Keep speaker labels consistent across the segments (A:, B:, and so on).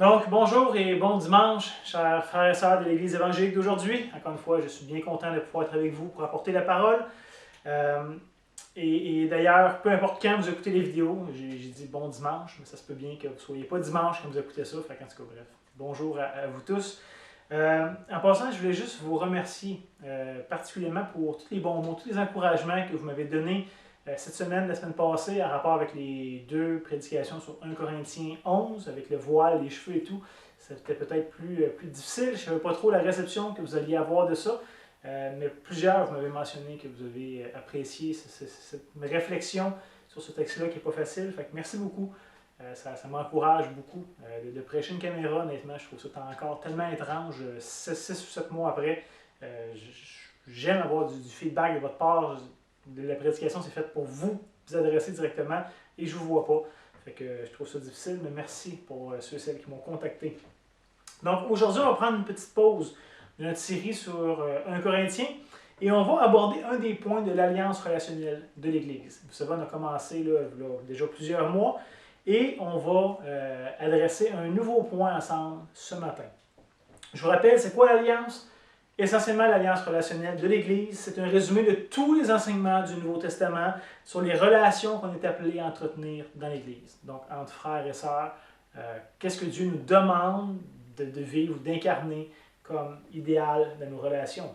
A: Donc, bonjour et bon dimanche, chers frères et sœurs de l'Église évangélique d'aujourd'hui. Encore une fois, je suis bien content de pouvoir être avec vous pour apporter la parole. Et d'ailleurs, peu importe quand vous écoutez les vidéos, j'ai dit bon dimanche, mais ça se peut bien que vous ne soyez pas dimanche quand vous écoutez ça. Fait qu'en tout cas, bref, bonjour à vous tous. En passant, je voulais juste vous remercier particulièrement pour tous les bons mots, tous les encouragements que vous m'avez donnés cette semaine, la semaine passée, en rapport avec les deux prédications sur 1 Corinthiens 11, avec le voile, les cheveux et tout. C'était peut-être plus difficile. Je ne savais pas trop la réception que vous alliez avoir de ça. Mais plusieurs, vous m'avez mentionné que vous avez apprécié cette réflexion sur ce texte-là qui n'est pas facile. Fait que merci beaucoup. Ça m'encourage beaucoup. De prêcher une caméra, honnêtement, je trouve ça encore tellement étrange. 6 ou 7 mois après, j'aime avoir du feedback de votre part. La prédication, c'est faite pour vous adresser directement et je ne vous vois pas. Fait que je trouve ça difficile, mais merci pour ceux et celles qui m'ont contacté. Donc aujourd'hui, on va prendre une petite pause de notre série sur 1 Corinthiens et on va aborder un des points de l'alliance relationnelle de l'Église. Vous savez, on a commencé là, déjà plusieurs mois et on va adresser un nouveau point ensemble ce matin. Je vous rappelle, c'est quoi l'alliance? Essentiellement, l'alliance relationnelle de l'Église, c'est un résumé de tous les enseignements du Nouveau Testament sur les relations qu'on est appelé à entretenir dans l'Église. Donc, entre frères et sœurs, qu'est-ce que Dieu nous demande de vivre, d'incarner comme idéal dans nos relations.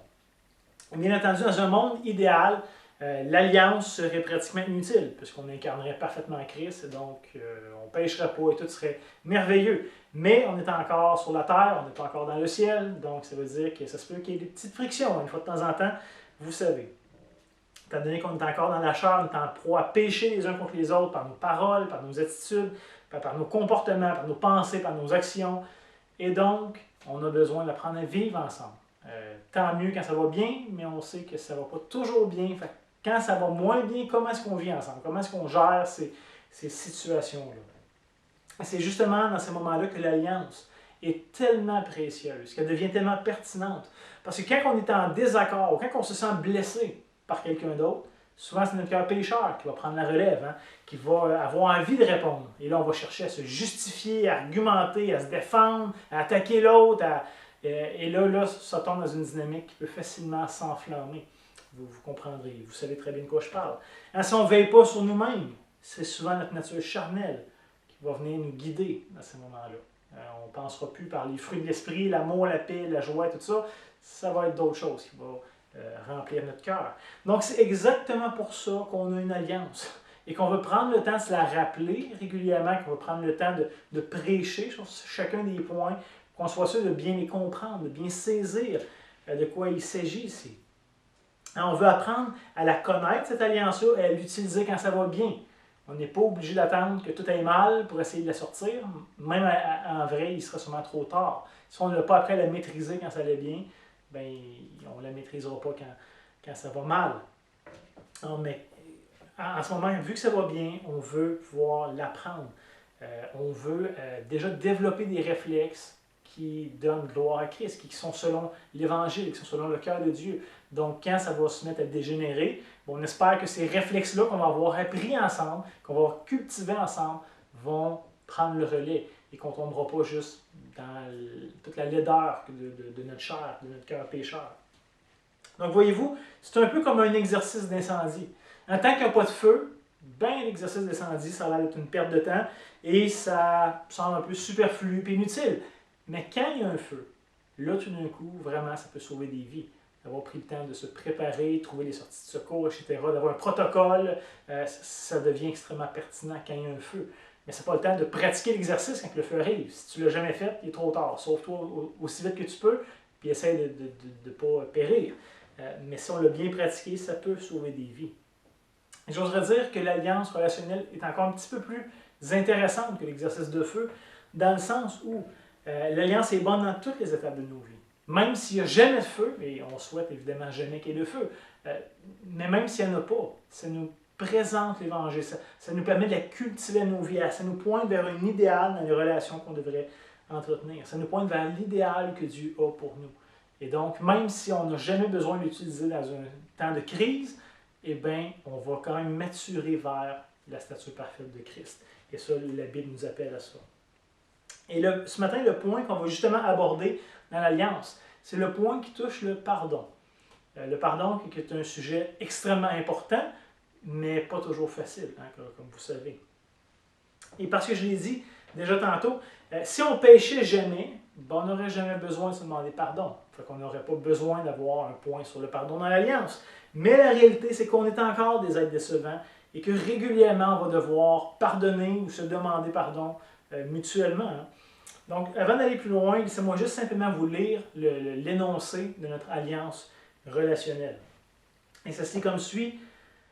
A: Bien entendu, dans un monde idéal, l'alliance serait pratiquement inutile, puisqu'on incarnerait parfaitement Christ, donc on ne pécherait pas et tout serait merveilleux. Mais on est encore sur la terre, on n'est pas encore dans le ciel, donc ça veut dire que ça se peut qu'il y ait des petites frictions, une fois de temps en temps, vous savez. Étant donné qu'on est encore dans la chair, on est en proie à pécher les uns contre les autres par nos paroles, par nos attitudes, par nos comportements, par nos pensées, par nos actions. Et donc, on a besoin d'apprendre à vivre ensemble. Tant mieux quand ça va bien, mais on sait que ça ne va pas toujours bien. Fait que quand ça va moins bien, comment est-ce qu'on vit ensemble? Comment est-ce qu'on gère ces situations-là? C'est justement dans ces moments-là que l'alliance est tellement précieuse, qu'elle devient tellement pertinente. Parce que quand on est en désaccord, ou quand on se sent blessé par quelqu'un d'autre, souvent c'est notre cœur pécheur qui va prendre la relève, qui va avoir envie de répondre. Et là, on va chercher à se justifier, à argumenter, à se défendre, à attaquer l'autre. Et là, ça tombe dans une dynamique qui peut facilement s'enflammer. Vous comprendrez, vous savez très bien de quoi je parle. Si on ne veille pas sur nous-mêmes, c'est souvent notre nature charnelle qui va venir nous guider dans ces moments-là. On ne pensera plus par les fruits de l'esprit, l'amour, la paix, la joie, tout ça. Ça va être d'autres choses qui vont remplir notre cœur. Donc, c'est exactement pour ça qu'on a une alliance et qu'on veut prendre le temps de se la rappeler régulièrement, qu'on veut prendre le temps de prêcher sur chacun des points, qu'on soit sûr de bien les comprendre, de bien saisir de quoi il s'agit ici. On veut apprendre à la connaître, cette alliance-là, et à l'utiliser quand ça va bien. On n'est pas obligé d'attendre que tout aille mal pour essayer de la sortir. Même en vrai, il sera sûrement trop tard. Si on n'a pas appris à la maîtriser quand ça allait bien, ben, on ne la maîtrisera pas quand ça va mal. Non, mais en ce moment, vu que ça va bien, on veut pouvoir l'apprendre. On veut déjà développer des réflexes qui donnent gloire à Christ, qui sont selon l'Évangile, qui sont selon le cœur de Dieu. Donc, quand ça va se mettre à dégénérer, on espère que ces réflexes-là qu'on va avoir appris ensemble, qu'on va avoir cultivé ensemble, vont prendre le relais et qu'on ne tombera pas juste dans toute la laideur de notre chair, de notre cœur pécheur. Donc, voyez-vous, c'est un peu comme un exercice d'incendie. En tant qu'il n'y a pas de feu, ben, l'exercice d'incendie, ça a l'air d'être une perte de temps et ça semble un peu superflu et inutile. Mais quand il y a un feu, là, tout d'un coup, vraiment, ça peut sauver des vies. D'avoir pris le temps de se préparer, trouver les sorties de secours, etc., d'avoir un protocole, ça devient extrêmement pertinent quand il y a un feu. Mais ce n'est pas le temps de pratiquer l'exercice quand le feu arrive. Si tu ne l'as jamais fait, il est trop tard. Sauve-toi aussi vite que tu peux, puis essaie de ne pas périr. Mais si on l'a bien pratiqué, ça peut sauver des vies. J'oserais dire que l'alliance relationnelle est encore un petit peu plus intéressante que l'exercice de feu, dans le sens où l'alliance est bonne dans toutes les étapes de nos vies. Même s'il n'y a jamais de feu, et on souhaite évidemment jamais qu'il y ait de feu, mais même s'il n'y en a pas, ça nous présente l'Évangile, ça nous permet de la cultiver à nos vies, ça nous pointe vers un idéal dans les relations qu'on devrait entretenir, ça nous pointe vers l'idéal que Dieu a pour nous. Et donc, même si on n'a jamais besoin de l'utiliser dans un temps de crise, eh bien, on va quand même maturer vers la stature parfaite de Christ. Et ça, la Bible nous appelle à ça. Et ce matin, le point qu'on va justement aborder dans l'Alliance, c'est le point qui touche le pardon. Le pardon qui est un sujet extrêmement important, mais pas toujours facile, hein, comme vous savez. Et parce que je l'ai dit déjà tantôt, si on péchait jamais, ben, on n'aurait jamais besoin de se demander pardon. Fait qu'on n'aurait pas besoin d'avoir un point sur le pardon dans l'Alliance. Mais la réalité, c'est qu'on est encore des êtres décevants et que régulièrement, on va devoir pardonner ou se demander pardon mutuellement. Hein. Donc, avant d'aller plus loin, laissez-moi juste simplement vous lire l'énoncé de notre alliance relationnelle. Et ça se lit comme suit.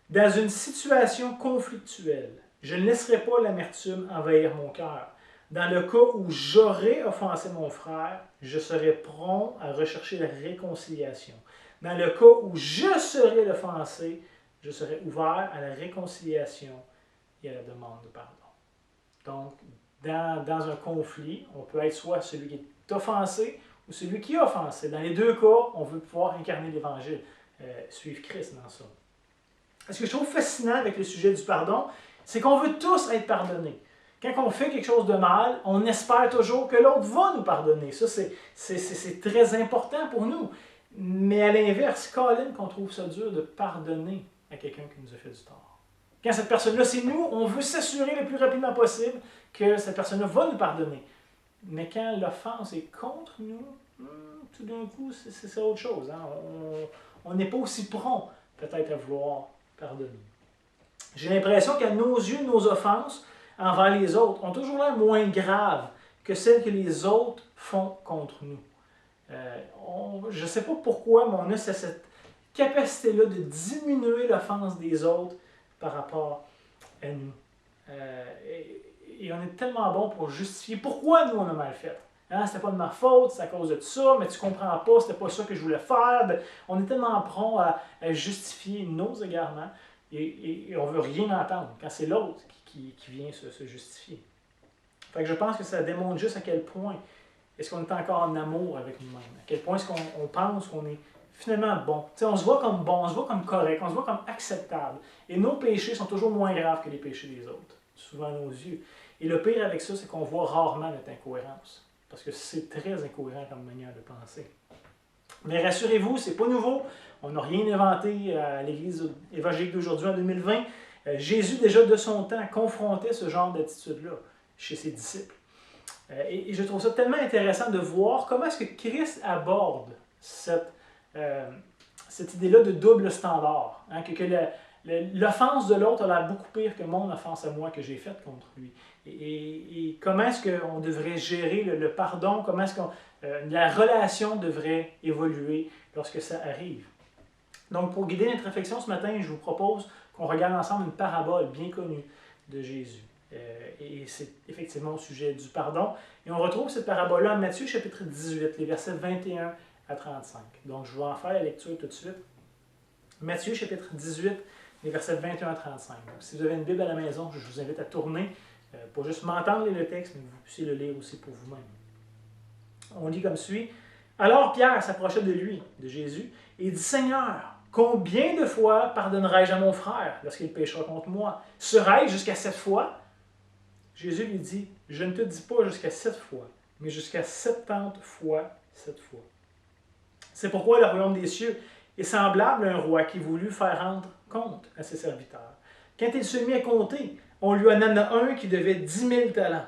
A: Dans une situation conflictuelle, je ne laisserai pas l'amertume envahir mon cœur. Dans le cas où j'aurais offensé mon frère, je serai prompt à rechercher la réconciliation. Dans le cas où je serais l'offensé, je serai ouvert à la réconciliation et à la demande de pardon. Donc, dans un conflit, on peut être soit celui qui est offensé ou celui qui est offensé. Dans les deux cas, on veut pouvoir incarner l'Évangile, suivre Christ dans ça. Ce que je trouve fascinant avec le sujet du pardon, c'est qu'on veut tous être pardonnés. Quand on fait quelque chose de mal, on espère toujours que l'autre va nous pardonner. Ça, c'est très important pour nous. Mais à l'inverse, Colin, qu'on trouve ça dur de pardonner à quelqu'un qui nous a fait du tort. Quand cette personne-là, c'est nous, on veut s'assurer le plus rapidement possible que cette personne-là va nous pardonner. Mais quand l'offense est contre nous, tout d'un coup, c'est autre chose. Hein? On n'est pas aussi prompt, peut-être, à vouloir pardonner. J'ai l'impression qu'à nos yeux, nos offenses envers les autres ont toujours l'air moins graves que celles que les autres font contre nous. Je ne sais pas pourquoi, mais on a cette capacité-là de diminuer l'offense des autres par rapport à nous. Et on est tellement bon pour justifier pourquoi nous on a mal fait. Hein, c'était pas de ma faute, c'est à cause de ça, mais tu comprends pas, c'était pas ça que je voulais faire. Ben, on est tellement prompt à justifier nos égarements et on veut rien entendre quand c'est l'autre qui vient se justifier. Fait que je pense que ça démontre juste à quel point est-ce qu'on est encore en amour avec nous-mêmes, à quel point est-ce qu'on pense qu'on est finalement bon. T'sais, on se voit comme bon, on se voit comme correct, on se voit comme acceptable. Et nos péchés sont toujours moins graves que les péchés des autres, souvent à nos yeux. Et le pire avec ça, c'est qu'on voit rarement notre incohérence. Parce que c'est très incohérent comme manière de penser. Mais rassurez-vous, c'est pas nouveau. On n'a rien inventé à l'Église évangélique d'aujourd'hui en 2020. Jésus, déjà de son temps, confrontait ce genre d'attitude-là chez ses disciples. Et je trouve ça tellement intéressant de voir comment est-ce que Christ aborde cette idée-là de double standard. Hein, que l'offense de l'autre a l'air beaucoup pire que mon offense à moi que j'ai faite contre lui. Et comment est-ce qu'on devrait gérer le pardon, comment est-ce que la relation devrait évoluer lorsque ça arrive. Donc, pour guider notre réflexion ce matin, je vous propose qu'on regarde ensemble une parabole bien connue de Jésus. Et c'est effectivement au sujet du pardon. Et on retrouve cette parabole-là en Matthieu chapitre 18, les versets 21 à 35. Donc, je vais en faire la lecture tout de suite. Matthieu chapitre 18, les versets 21 à 35. Donc, si vous avez une Bible à la maison, je vous invite à tourner. Pas juste m'entendre lire le texte, mais que vous puissiez le lire aussi pour vous-même. On lit comme suit. Alors Pierre s'approcha de lui, de Jésus, et dit, Seigneur, combien de fois pardonnerai-je à mon frère lorsqu'il péchera contre moi? Serai-je jusqu'à 7 fois? Jésus lui dit, je ne te dis pas jusqu'à 7 fois, mais jusqu'à 70 fois 7 fois. C'est pourquoi le royaume des cieux est semblable à un roi qui voulut faire rendre compte à ses serviteurs. Quand il se mit à compter, on lui en amena un qui devait 10 000 talents.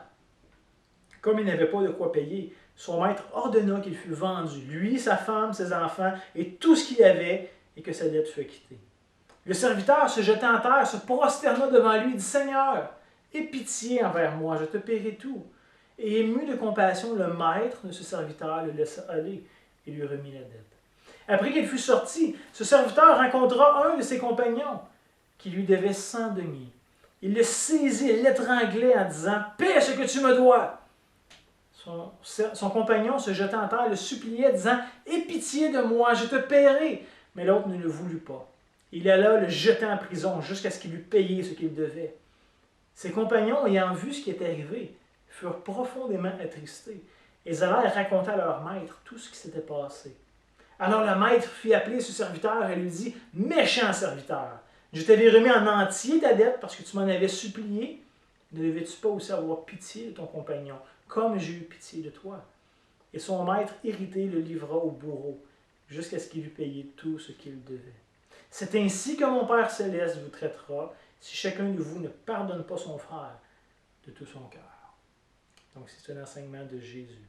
A: Comme il n'avait pas de quoi payer, son maître ordonna qu'il fût vendu, lui, sa femme, ses enfants et tout ce qu'il avait, et que sa dette fût acquittée. Le serviteur se jeta en terre, se prosterna devant lui et dit, Seigneur, aie pitié envers moi, je te paierai tout. Et ému de compassion, le maître de ce serviteur le laissa aller et lui remit la dette. Après qu'il fut sorti, ce serviteur rencontra un de ses compagnons qui lui devait 100 deniers. Il le saisit et l'étranglait en disant « Paie ce que tu me dois !» Son compagnon se jeta en terre et le suppliait, disant « Aie pitié de moi, je te paierai !» Mais l'autre ne le voulut pas. Il alla le jeter en prison jusqu'à ce qu'il eût payé ce qu'il devait. Ses compagnons, ayant vu ce qui était arrivé, furent profondément attristés. Ils allèrent raconter à leur maître tout ce qui s'était passé. Alors le maître fit appeler ce serviteur et lui dit « Méchant serviteur, je t'avais remis en entier ta dette parce que tu m'en avais supplié. Ne devais-tu pas aussi avoir pitié de ton compagnon, comme j'ai eu pitié de toi. Et son maître irrité le livra au bourreau, jusqu'à ce qu'il eût payé tout ce qu'il devait. C'est ainsi que mon Père céleste vous traitera, si chacun de vous ne pardonne pas son frère de tout son cœur. Donc c'est un enseignement de Jésus.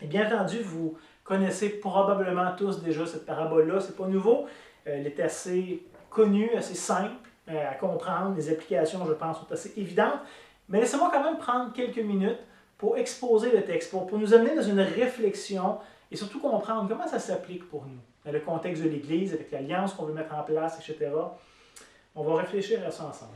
A: Et bien entendu, vous connaissez probablement tous déjà cette parabole-là, c'est pas nouveau. Elle est assez connue, assez simple à comprendre. Les applications, je pense, sont assez évidentes. Mais laissez-moi quand même prendre quelques minutes pour exposer le texte, pour nous amener dans une réflexion et surtout comprendre comment ça s'applique pour nous, dans le contexte de l'Église, avec l'alliance qu'on veut mettre en place, etc. On va réfléchir à ça ensemble.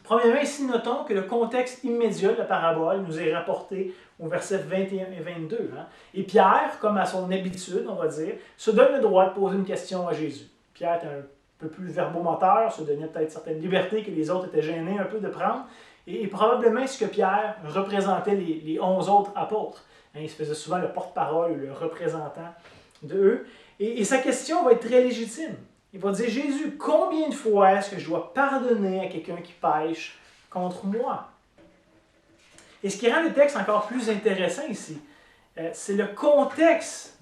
A: Premièrement, ici, notons que le contexte immédiat de la parabole nous est rapporté au verset 21 et 22. Et Pierre, comme à son habitude, on va dire, se donne le droit de poser une question à Jésus. Pierre est un peu plus verbomoteur, se donnait peut-être certaines libertés que les autres étaient gênés un peu de prendre. Et probablement, ce que Pierre représentait les 11 autres apôtres. Il se faisait souvent le porte-parole ou le représentant d'eux. Et sa question va être très légitime. Il va dire, Jésus, combien de fois est-ce que je dois pardonner à quelqu'un qui pêche contre moi? Et ce qui rend le texte encore plus intéressant ici, c'est le contexte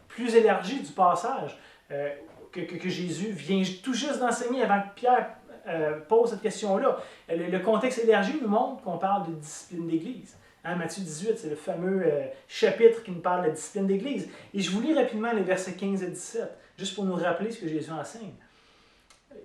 A: plus élargi du passage que Jésus vient tout juste d'enseigner avant que Pierre pose cette question-là. Le contexte élargi nous montre qu'on parle de discipline d'Église. Matthieu 18, c'est le fameux chapitre qui nous parle de la discipline d'Église. Et je vous lis rapidement les versets 15 et 17, juste pour nous rappeler ce que Jésus enseigne.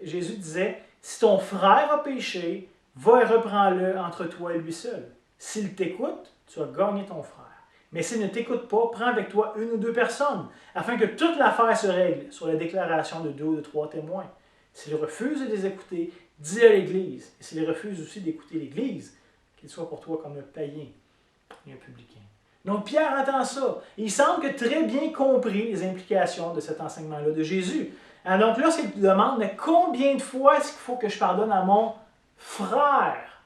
A: Jésus disait, « Si ton frère a péché, va et reprends-le entre toi et lui seul. S'il t'écoute, tu as gagné ton frère. Mais s'il ne t'écoute pas, prends avec toi une ou deux personnes, afin que toute l'affaire se règle sur la déclaration de 2 ou de 3 témoins. S'il refuse de les écouter, dis à l'Église. Et s'il refuse aussi d'écouter l'Église, qu'il soit pour toi comme un païen et un publicain. » Donc Pierre entend ça. Il semble que très bien compris les implications de cet enseignement-là de Jésus. Donc lorsqu'il demande, mais combien de fois est-ce qu'il faut que je pardonne à mon frère?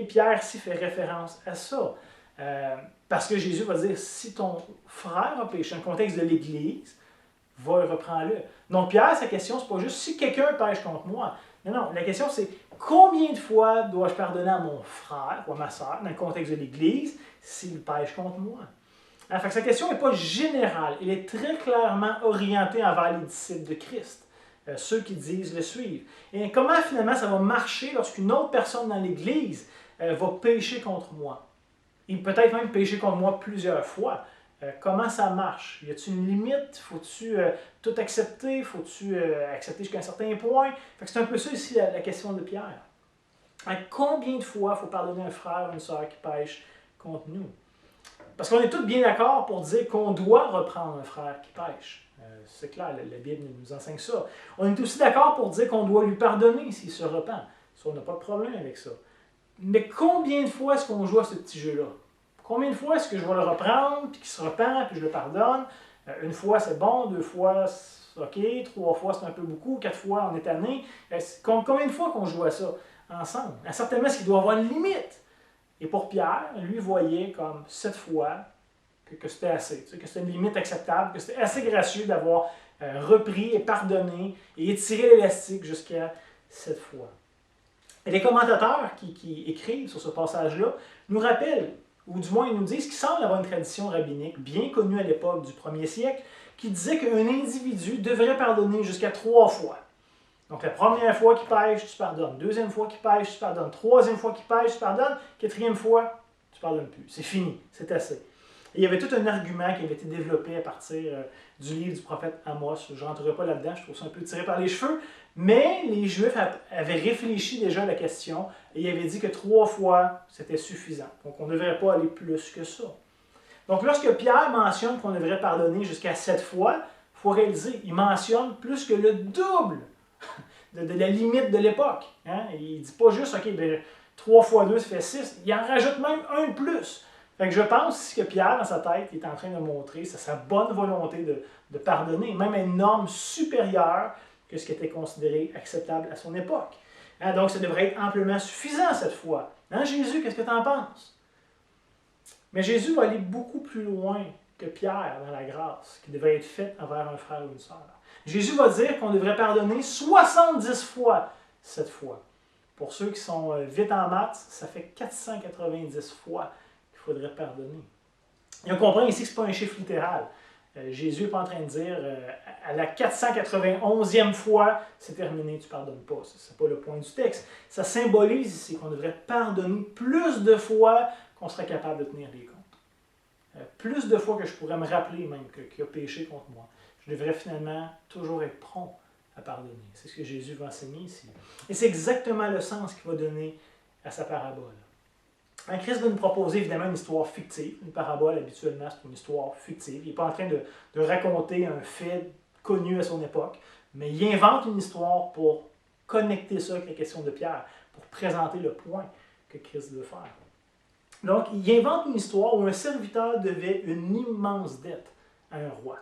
A: Pierre ici fait référence à ça. Parce que Jésus va dire, si ton frère a péché, dans le contexte de l'Église, va et reprends-le. Donc Pierre, sa question, c'est pas juste si quelqu'un pêche contre moi. Non, la question c'est combien de fois dois-je pardonner à mon frère ou à ma soeur, dans le contexte de l'Église, s'il pêche contre moi? Fait que sa question n'est pas générale, elle est très clairement orientée envers les disciples de Christ, ceux qui disent le suivre. Et comment finalement ça va marcher lorsqu'une autre personne dans l'Église va pécher contre moi? Et peut-être même pécher contre moi plusieurs fois. Comment ça marche? Y a-t-il une limite? Faut-tu tout accepter? Faut-tu accepter jusqu'à un certain point? Fait que c'est un peu ça ici la question de Pierre. Combien de fois il faut pardonner un frère ou une sœur qui pêche contre nous? Parce qu'on est tous bien d'accord pour dire qu'on doit reprendre un frère qui pêche. C'est clair, la Bible nous enseigne ça. On est aussi d'accord pour dire qu'on doit lui pardonner s'il se repent. Ça, on n'a pas de problème avec ça. Mais combien de fois est-ce qu'on joue à ce petit jeu-là? Combien de fois est-ce que je vais le reprendre, puis qu'il se repent, puis je le pardonne? Une fois, c'est bon, 2 fois, c'est OK, 3 fois, c'est un peu beaucoup, 4 fois, on est tanné. Combien de fois qu'on joue à ça ensemble? Certainement, est-ce qu'il doit avoir une limite? Et pour Pierre, lui voyait comme 7 fois que c'était assez, que c'était une limite acceptable, que c'était assez gracieux d'avoir repris et pardonné et étiré l'élastique jusqu'à 7 fois. Et les commentateurs qui écrivent sur ce passage-là nous rappellent, ou du moins ils nous disent qu'il semble avoir une tradition rabbinique bien connue à l'époque du 1er siècle, qui disait qu'un individu devrait pardonner jusqu'à 3 fois. Donc la première fois qu'il pêche, tu pardonnes. Deuxième fois qu'il pêche, tu pardonnes. Troisième fois qu'il pêche, tu pardonnes. Quatrième fois, tu ne pardonnes plus. C'est fini, c'est assez. Et il y avait tout un argument qui avait été développé à partir du livre du prophète Amos. Je ne rentrerai pas là-dedans, je trouve ça un peu tiré par les cheveux. Mais les Juifs avaient réfléchi déjà à la question et ils avaient dit que 3 fois, c'était suffisant. Donc on ne devrait pas aller plus que ça. Donc lorsque Pierre mentionne qu'on devrait pardonner jusqu'à 7 fois, il faut réaliser, il mentionne plus que le double de la limite de l'époque. Il ne dit pas juste, OK, 3 fois 2, ça fait 6. Il en rajoute même un de plus. Fait que je pense que Pierre, dans sa tête, est en train de montrer sa bonne volonté de pardonner, même à une norme supérieure que ce qui était considéré acceptable à son époque. Donc, ça devrait être amplement suffisant cette fois. Jésus, qu'est-ce que tu en penses? Mais Jésus va aller beaucoup plus loin que Pierre dans la grâce qui devrait être faite envers un frère ou une sœur. Jésus va dire qu'on devrait pardonner 70 fois cette fois. Pour ceux qui sont vite en maths, ça fait 490 fois qu'il faudrait pardonner. Et on comprend ici que ce n'est pas un chiffre littéral. Jésus n'est pas en train de dire à la 491e fois, c'est terminé, tu ne pardonnes pas. Ce n'est pas le point du texte. Ça symbolise ici qu'on devrait pardonner plus de fois qu'on serait capable de tenir les comptes. Plus de fois que je pourrais me rappeler même qu'il a péché contre moi. Je devrais finalement toujours être prompt à pardonner. C'est ce que Jésus va enseigner ici. Et c'est exactement le sens qu'il va donner à sa parabole. Christ va nous proposer évidemment une histoire fictive. Une parabole, habituellement, c'est une histoire fictive. Il n'est pas en train de raconter un fait connu à son époque, mais il invente une histoire pour connecter ça avec la question de Pierre, pour présenter le point que Christ veut faire. Donc, il invente une histoire où un serviteur devait une immense dette à un roi.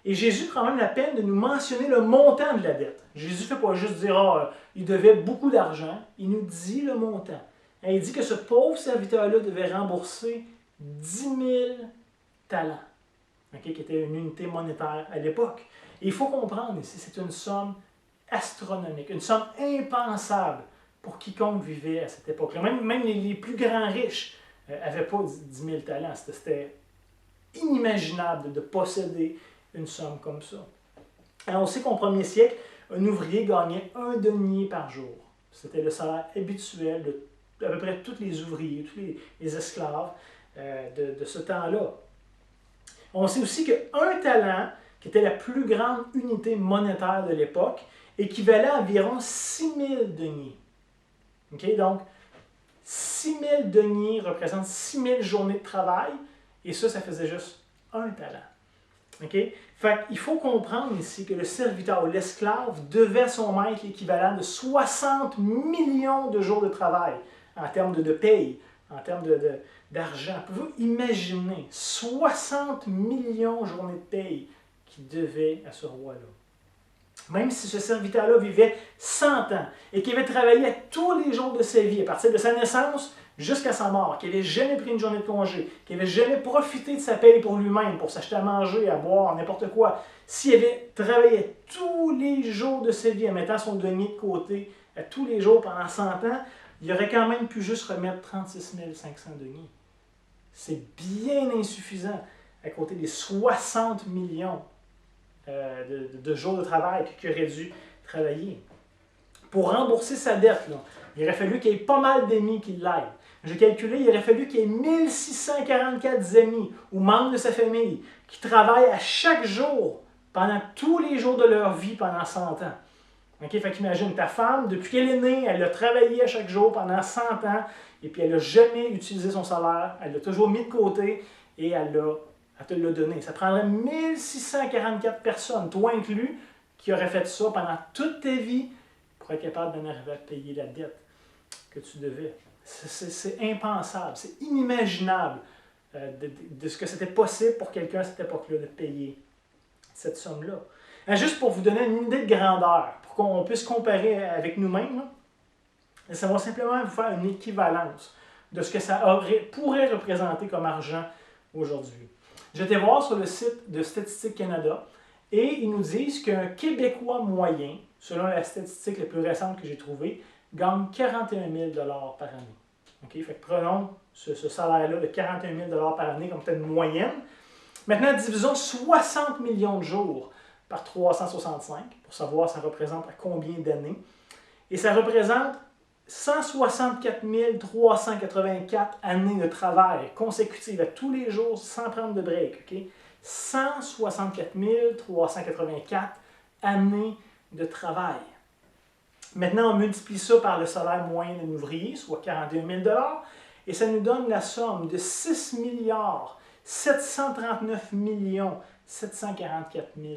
A: Et Jésus prend même la peine de nous mentionner le montant de la dette. Jésus ne fait pas juste dire « il devait beaucoup d'argent », il nous dit le montant. Et il dit que ce pauvre serviteur-là devait rembourser 10 000 talents, qui était une unité monétaire à l'époque. Et il faut comprendre ici, c'est une somme astronomique, une somme impensable pour quiconque vivait à cette époque-là. Même les plus grands riches n'avaient pas 10 000 talents. C'était inimaginable de posséder une somme comme ça. Alors on sait qu'au 1er siècle, un ouvrier gagnait 1 denier par jour. C'était le salaire habituel de à peu près tous les ouvriers, tous les esclaves de ce temps-là. On sait aussi qu'un talent, qui était la plus grande unité monétaire de l'époque, équivalait à environ 6 000 deniers. Okay? Donc, 6 000 deniers représentent 6 000 journées de travail, et ça faisait juste un talent. Okay? Fait qu'il faut comprendre ici que le serviteur ou l'esclave devait à son maître l'équivalent de 60 millions de jours de travail en termes de paye, en termes d'argent. Pouvez-vous imaginer 60 millions de journées de paye qu'il devait à ce roi-là? Même si ce serviteur-là vivait 100 ans et qu'il avait travaillé à tous les jours de sa vie, à partir de sa naissance jusqu'à sa mort, qu'il n'avait jamais pris une journée de congé, qu'il n'avait jamais profité de sa paye pour lui-même, pour s'acheter à manger, à boire, n'importe quoi, s'il avait travaillé tous les jours de sa vie en mettant son denier de côté, à tous les jours pendant 100 ans, il aurait quand même pu juste remettre 36 500 deniers. C'est bien insuffisant à côté des 60 millions de jours de travail qu'il aurait dû travailler. Pour rembourser sa dette, là, il aurait fallu qu'il y ait pas mal d'amis qui l'aident. J'ai calculé, il aurait fallu qu'il y ait 1644 amis ou membres de sa famille qui travaillent à chaque jour, pendant tous les jours de leur vie, pendant 100 ans. Okay? Fait qu'imagine, ta femme, depuis qu'elle est née, elle a travaillé à chaque jour pendant 100 ans, et puis elle n'a jamais utilisé son salaire, elle l'a toujours mis de côté, et elle te l'a donné. Ça prendrait 1644 personnes, toi inclus, qui auraient fait ça pendant toute ta vie pour être capable d'en arriver à payer la dette que tu devais. C'est impensable, c'est inimaginable de ce que c'était possible pour quelqu'un à cette époque-là de payer cette somme-là. Juste pour vous donner une idée de grandeur, pour qu'on puisse comparer avec nous-mêmes, ça va simplement vous faire une équivalence de ce que ça pourrait représenter comme argent aujourd'hui. J'étais voir sur le site de Statistique Canada et ils nous disent qu'un Québécois moyen, selon la statistique la plus récente que j'ai trouvée, gagne 41 000 $ par année. Okay? Fait que prenons ce salaire-là de 41 000 $ par année comme peut-être une moyenne. Maintenant, divisons 60 millions de jours par 365 pour savoir ça représente à combien d'années. Et ça représente 164 384 années de travail consécutives à tous les jours sans prendre de break. Okay? 164 384 années de travail. Maintenant, on multiplie ça par le salaire moyen d'un ouvrier, soit 41 000 $, et ça nous donne la somme de 6 739 744 000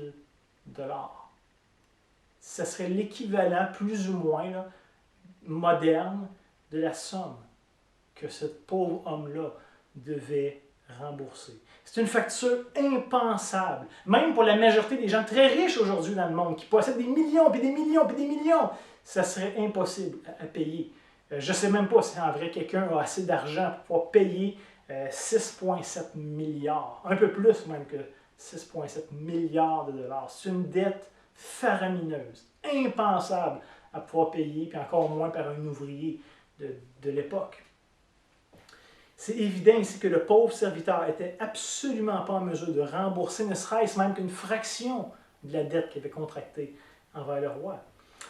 A: $. Ça serait l'équivalent, plus ou moins, là, moderne, de la somme que ce pauvre homme-là devait rembourser. C'est une facture impensable, même pour la majorité des gens très riches aujourd'hui dans le monde, qui possèdent des millions, puis des millions, puis des millions. Ça serait impossible à payer. Je ne sais même pas si en vrai quelqu'un a assez d'argent pour pouvoir payer 6,7 milliards, un peu plus même que 6,7 milliards de dollars. C'est une dette faramineuse, impensable à pouvoir payer, puis encore moins par un ouvrier de l'époque. C'est évident ici que le pauvre serviteur n'était absolument pas en mesure de rembourser, ne serait-ce même qu'une fraction de la dette qu'il avait contractée envers le roi.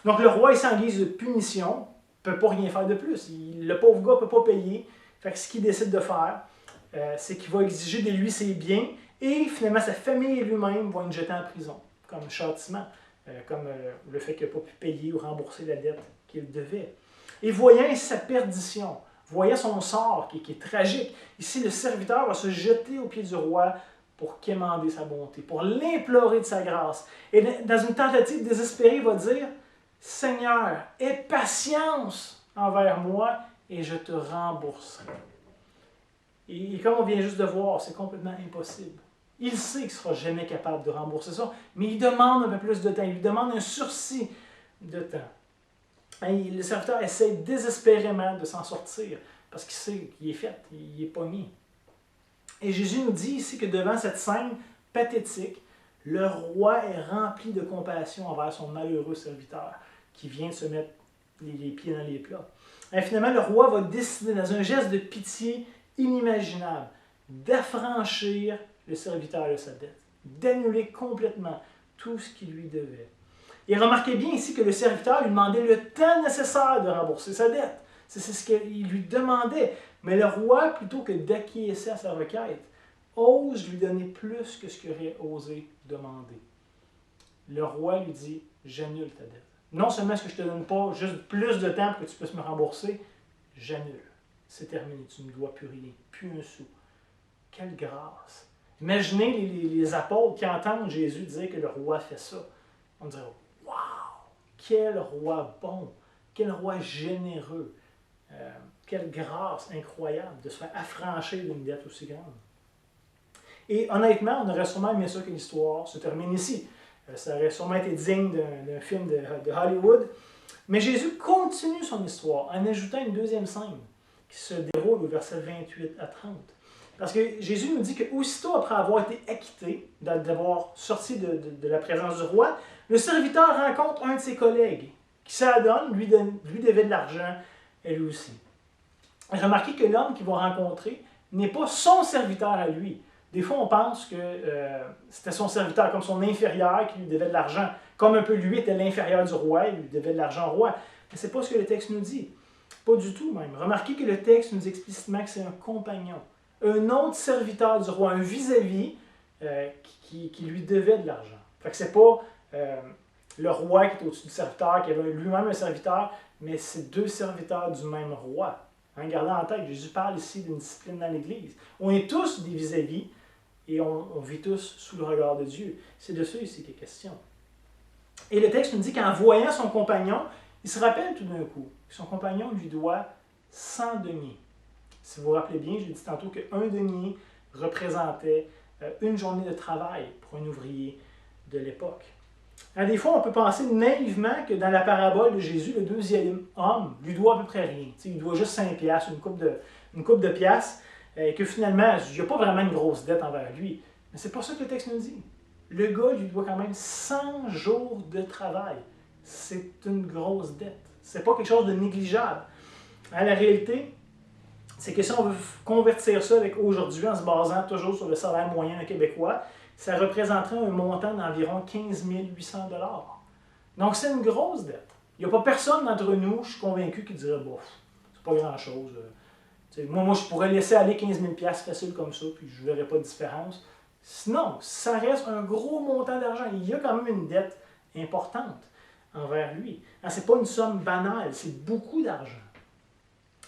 A: Donc le roi, ici, en guise de punition, ne peut pas rien faire de plus. Le pauvre gars ne peut pas payer. Fait que ce qu'il décide de faire, c'est qu'il va exiger de lui ses biens et finalement sa famille et lui-même vont être jetés en prison comme châtiment, comme le fait qu'il n'a pas pu payer ou rembourser la dette qu'il devait. Et voyant sa perdition, voyant son sort qui est tragique, ici le serviteur va se jeter aux pieds du roi pour quémander sa bonté, pour l'implorer de sa grâce. Et dans une tentative désespérée, il va dire « Seigneur, aie patience envers moi et je te rembourserai. » Et comme on vient juste de voir, c'est complètement impossible. Il sait qu'il ne sera jamais capable de rembourser ça, mais il demande un peu plus de temps, il lui demande un sursis de temps. Et le serviteur essaie désespérément de s'en sortir, parce qu'il sait qu'il est fait, il est pogné. Et Jésus nous dit ici que devant cette scène pathétique, le roi est rempli de compassion envers son malheureux serviteur, qui vient de se mettre les pieds dans les plats. Et finalement, le roi va décider, dans un geste de pitié inimaginable, d'affranchir le serviteur de sa dette, d'annuler complètement tout ce qu'il lui devait. Et remarquez bien ici que le serviteur lui demandait le temps nécessaire de rembourser sa dette. C'est ce qu'il lui demandait. Mais le roi, plutôt que d'acquiescer à sa requête, ose lui donner plus que ce qu'il aurait osé demander. Le roi lui dit « J'annule ta dette. Non seulement est-ce que je ne te donne pas juste plus de temps pour que tu puisses me rembourser, j'annule. C'est terminé, tu ne me dois plus rien, plus un sou. » Quelle grâce! Imaginez les apôtres qui entendent Jésus dire que le roi fait ça. On dirait « Wow! Quel roi bon! Quel roi généreux! Quelle grâce incroyable de se faire affranchir d'une dette aussi grande! » Et honnêtement, on aurait sûrement aimé ça que l'histoire se termine ici. Ça aurait sûrement été digne d'un film de Hollywood. Mais Jésus continue son histoire en ajoutant une deuxième scène qui se déroule au verset 28 à 30. Parce que Jésus nous dit qu'aussitôt après avoir été acquitté, d'avoir sorti de la présence du roi, le serviteur rencontre un de ses collègues qui s'adonne, lui devait de l'argent, et lui aussi. Et remarquez que l'homme qu'il va rencontrer n'est pas son serviteur à lui. Des fois, on pense que c'était son serviteur, comme son inférieur, qui lui devait de l'argent. Comme un peu lui était l'inférieur du roi, il lui devait de l'argent au roi. Mais ce n'est pas ce que le texte nous dit. Pas du tout même. Remarquez que le texte nous dit explicitement que c'est un compagnon, un autre serviteur du roi, un vis-à-vis qui lui devait de l'argent. Fait que c'est pas le roi qui est au-dessus du serviteur, qui avait lui-même un serviteur, mais c'est deux serviteurs du même roi. Hein, gardez en tête, Jésus parle ici d'une discipline dans l'Église. On est tous des vis-à-vis et on vit tous sous le regard de Dieu. C'est de ça ici qu'il est question. Et le texte nous dit qu'en voyant son compagnon, il se rappelle tout d'un coup que son compagnon lui doit 100 deniers. Si vous vous rappelez bien, j'ai dit tantôt qu'un denier représentait une journée de travail pour un ouvrier de l'époque. Des fois, on peut penser naïvement que dans la parabole de Jésus, le deuxième homme lui doit à peu près rien. T'sais, il doit juste 5 piastres, une coupe de piastres, et que finalement, il n'y a pas vraiment une grosse dette envers lui. Mais c'est pas ça que le texte nous dit. Le gars lui doit quand même 100 jours de travail. C'est une grosse dette. C'est pas quelque chose de négligeable. La réalité, c'est que si on veut convertir ça avec aujourd'hui, en se basant toujours sur le salaire moyen québécois, ça représenterait un montant d'environ 15 800 $. Donc, c'est une grosse dette. Il n'y a pas personne d'entre nous, je suis convaincu, qui dirait « bof, c'est pas grand-chose. Moi, je pourrais laisser aller 15 000 $ facile comme ça, puis je ne verrais pas de différence. » Sinon, ça reste un gros montant d'argent. Il y a quand même une dette importante envers lui. Ce n'est pas une somme banale, c'est beaucoup d'argent.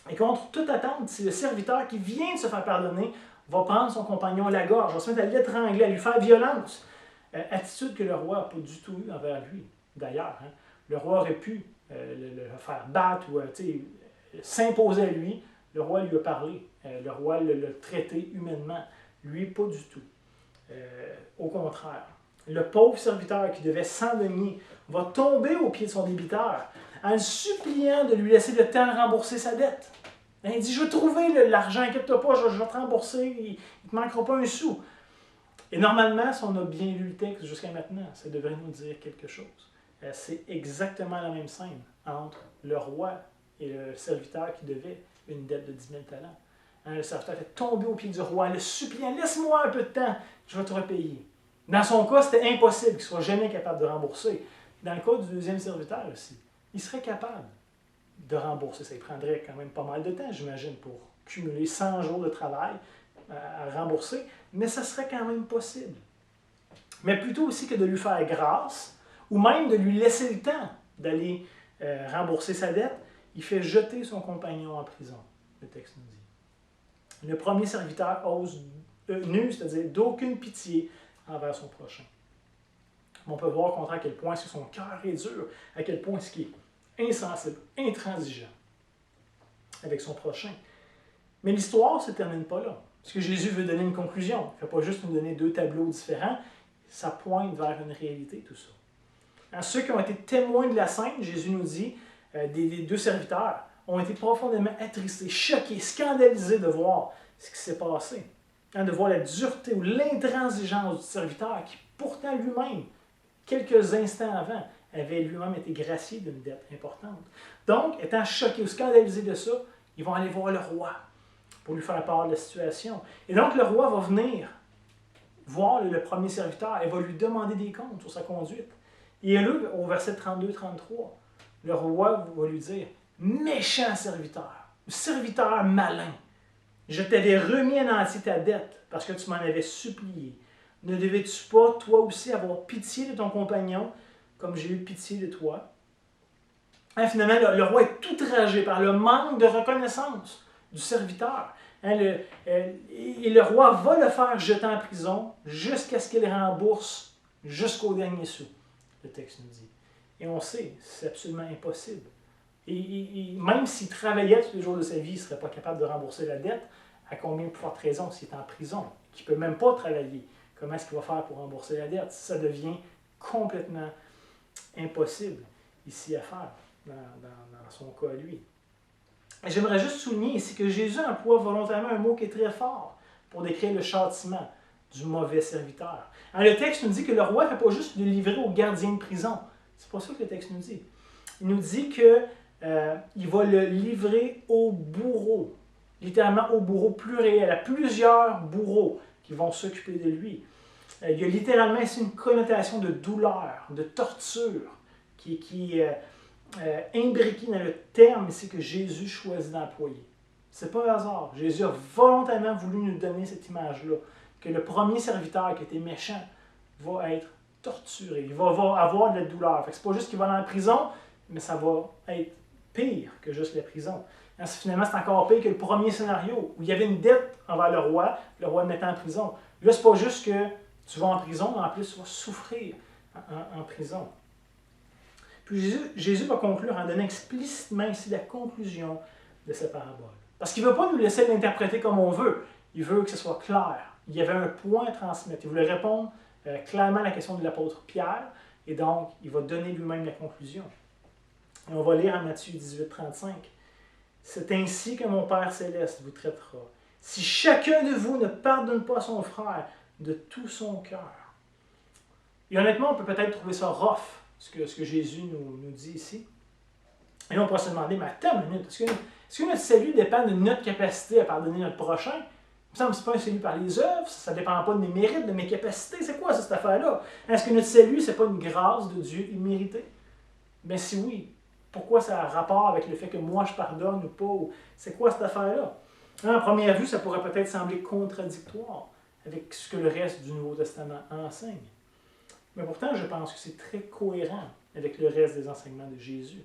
A: Et contre toute attente, c'est le serviteur qui vient de se faire pardonner va prendre son compagnon à la gorge, va se mettre à l'étrangler, à lui faire violence. Attitude que le roi n'a pas du tout eue envers lui. D'ailleurs, hein, le roi aurait pu le faire battre ou s'imposer à lui. Le roi lui a parlé. Le roi l'a traité humainement. Lui, pas du tout. Au contraire. Le pauvre serviteur qui devait 100 deniers va tomber aux pieds de son débiteur en le suppliant de lui laisser le temps de rembourser sa dette. Il dit, je vais trouver l'argent, inquiète-toi pas, je vais te rembourser, il ne te manquera pas un sou. Et normalement, si on a bien lu le texte jusqu'à maintenant, ça devrait nous dire quelque chose. C'est exactement la même scène entre le roi et le serviteur qui devait une dette de 10 000 talents. Hein, le serviteur est tombé aux pieds du roi, le suppliant, laisse-moi un peu de temps, je vais te repayer. Dans son cas, c'était impossible qu'il ne soit jamais capable de rembourser. Dans le cas du deuxième serviteur aussi, il serait capable de rembourser. Ça lui prendrait quand même pas mal de temps, j'imagine, pour cumuler 100 jours de travail à rembourser, mais ça serait quand même possible. Mais plutôt aussi que de lui faire grâce, ou même de lui laisser le temps d'aller rembourser sa dette, il fait jeter son compagnon en prison, le texte nous dit. Le premier serviteur n'eut, c'est-à-dire d'aucune pitié envers son prochain. On peut voir contre à quel point son cœur est dur, à quel point ce qui est insensible, intransigeant avec son prochain. Mais l'histoire ne se termine pas là. Parce que Jésus veut donner une conclusion. Il ne fait pas juste nous donner deux tableaux différents. Ça pointe vers une réalité, tout ça. Alors, ceux qui ont été témoins de la scène, Jésus nous dit, des deux serviteurs, ont été profondément attristés, choqués, scandalisés de voir ce qui s'est passé. Hein, de voir la dureté ou l'intransigeance du serviteur qui, pourtant lui-même, quelques instants avant, avait lui-même été gracié d'une dette importante. Donc, étant choqués ou scandalisés de ça, ils vont aller voir le roi pour lui faire part de la situation. Et donc, le roi va venir voir le premier serviteur et va lui demander des comptes sur sa conduite. Et là, au verset 32-33, le roi va lui dire « Méchant serviteur malin, je t'avais remis en entier ta dette parce que tu m'en avais supplié. Ne devais-tu pas, toi aussi, avoir pitié de ton compagnon comme j'ai eu pitié de toi? » Hein, finalement, le roi est outragé par le manque de reconnaissance du serviteur. Hein, et le roi va le faire jeter en prison jusqu'à ce qu'il rembourse jusqu'au dernier sou, le texte nous dit. Et on sait, c'est absolument impossible. Et même s'il travaillait tous les jours de sa vie, il ne serait pas capable de rembourser la dette. À combien de fortes raisons s'il est en prison, qu'il ne peut même pas travailler? Comment est-ce qu'il va faire pour rembourser la dette? Ça devient complètement impossible ici à faire, dans son cas à lui. J'aimerais juste souligner ici que Jésus emploie volontairement un mot qui est très fort pour décrire le châtiment du mauvais serviteur. Alors, le texte nous dit que le roi ne fait pas juste le livrer au gardien de prison. C'est pas ça que le texte nous dit. Il nous dit qu'il va le livrer au bourreau, littéralement au bourreau pluriel, à plusieurs bourreaux qui vont s'occuper de lui. Il y a littéralement ici une connotation de douleur, de torture, qui est imbriquée dans le terme ici que Jésus choisit d'employer. C'est pas un hasard. Jésus a volontairement voulu nous donner cette image-là, que le premier serviteur qui était méchant va être torturé, il va avoir de la douleur. Ce n'est pas juste qu'il va aller en prison, mais ça va être pire que juste la prison. Finalement, c'est encore pire que le premier scénario, où il y avait une dette envers le roi le mettait en prison. Là, ce n'est pas juste que tu vas en prison, mais en plus, tu vas souffrir en prison. Puis Jésus va conclure en donnant explicitement ici la conclusion de cette parabole. Parce qu'il ne veut pas nous laisser l'interpréter comme on veut. Il veut que ce soit clair. Il y avait un point à transmettre. Il voulait répondre clairement à la question de l'apôtre Pierre, et donc il va donner lui-même la conclusion. Et on va lire en Matthieu 18-35. « C'est ainsi que mon Père céleste vous traitera, si chacun de vous ne pardonne pas son frère de tout son cœur. » Et honnêtement, on peut peut-être trouver ça rough, ce que Jésus nous dit ici. Et là, on pourrait se demander, mais attends une minute, est-ce que notre salut dépend de notre capacité à pardonner notre prochain? Il me semble que ce n'est pas un salut par les œuvres, ça ne dépend pas de mes mérites, de mes capacités. C'est quoi cette affaire-là? Est-ce que notre salut, ce n'est pas une grâce de Dieu imméritée? Bien si oui, pourquoi ça a rapport avec le fait que moi je pardonne ou pas? C'est quoi cette affaire-là? À première vue, ça pourrait peut-être sembler contradictoire avec ce que le reste du Nouveau Testament enseigne. Mais pourtant, je pense que c'est très cohérent avec le reste des enseignements de Jésus.